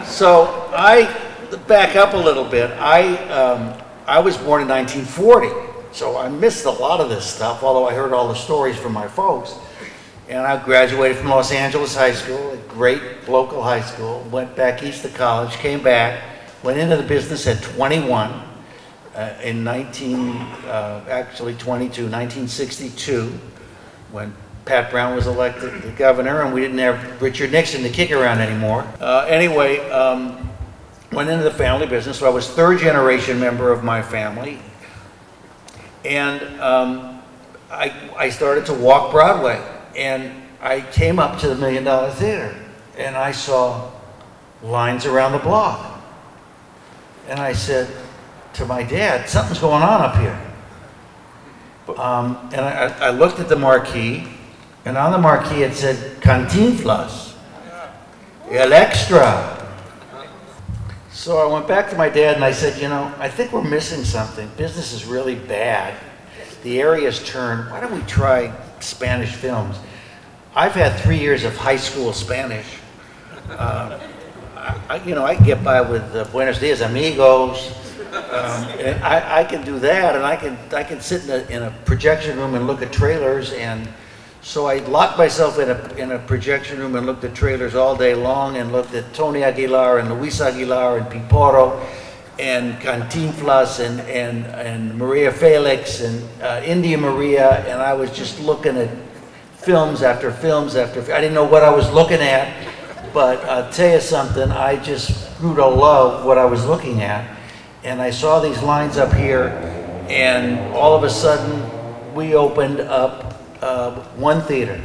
So I back up a little bit. I was born in 1940, so I missed a lot of this stuff, although I heard all the stories from my folks. And I graduated from Los Angeles High School, a great local high school, went back east to college, came back, went into the business at 21, in 1962, when Pat Brown was elected the governor, and we didn't have Richard Nixon to kick around anymore. Anyway, went into the family business. So I was third generation member of my family. And I started to walk Broadway. And I came up to the $1 Million Theater. And I saw lines around the block. And I said to my dad, something's going on up here. And I looked at the marquee. And on the marquee it said, Cantinflas, El Extra. So I went back to my dad and I said, you know, I think we're missing something. Business is really bad. The area's turned. Why don't we try Spanish films? I've had 3 years of high school Spanish. You know, I can get by with Buenos Dias, amigos. And I can do that, and I can sit in a projection room and look at trailers. And so I locked myself in a projection room and looked at trailers all day long, and looked at Tony Aguilar and Luis Aguilar and Piporo and Cantinflas and Maria Felix and India Maria, and I was just looking at films after films after. I didn't know what I was looking at, but I'll tell you something, I just grew to love what I was looking at. And I saw these lines up here, and all of a sudden we opened up one theater.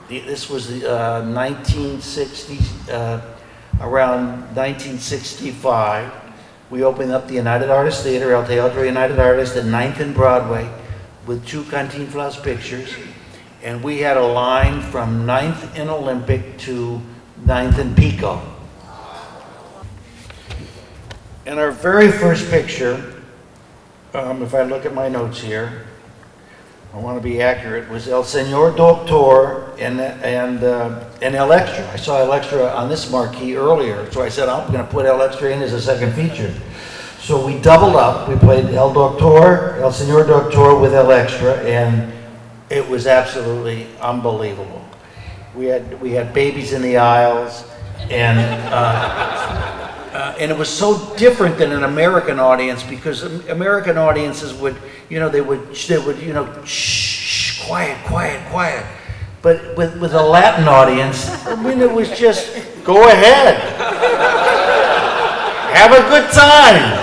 This was 1960, around 1965. We opened up the United Artists Theater, El Teatro United Artists, at 9th and Broadway, with 2 Cantinflas pictures. And we had a line from 9th and Olympic to 9th and Pico. And our very first picture, if I look at my notes here, I want to be accurate, was El Señor Doctor and El Extra. I saw El Extra on this marquee earlier, so I said, I'm going to put El Extra in as a second feature. So we doubled up. We played El Doctor, El Señor Doctor with El Extra, and it was absolutely unbelievable. We had babies in the aisles, and it was so different than an American audience, because American audiences would, you know, they would, you know, shh, quiet, quiet, quiet. But with a Latin audience, I mean, it was just, go ahead. Have a good time.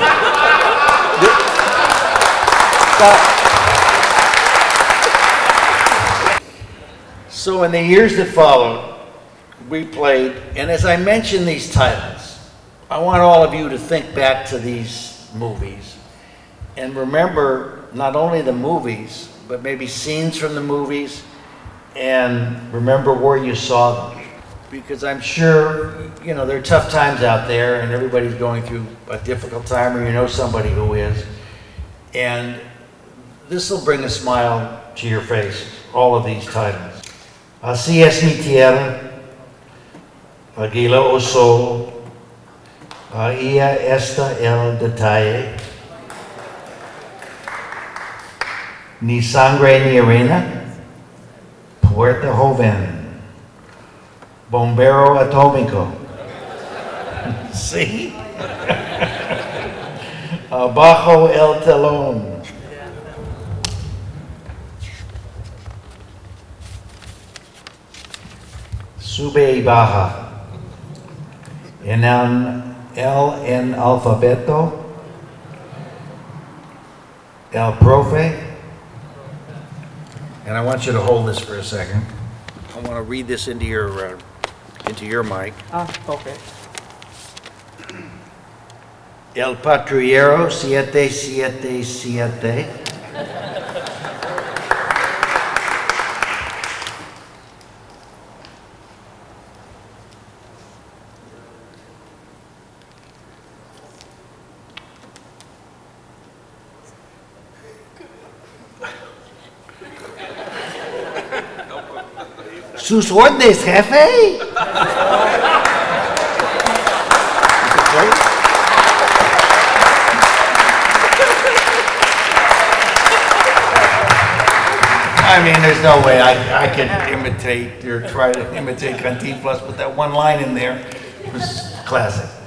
So in the years that followed, we played, and as I mentioned these titles, I want all of you to think back to these movies and remember not only the movies, but maybe scenes from the movies, and remember where you saw them. Because I'm sure, you know, there are tough times out there, and everybody's going through a difficult time, or you know somebody who is. And this will bring a smile to your face, all of these titles. Así es mi tierra, Aguila o sol, ahí está el detalle, ni sangre ni arena, Puerta Joven, bombero atómico. See? Abajo el telón. Sube y baja. En el alfabeto, el profe. And I want you to hold this for a second. I want to read this into your mic. Okay. El patrullero 777. Sus órdenes, jefe. I mean, there's no way I could imitate or try to imitate Cantinflas, but that one line in there was classic.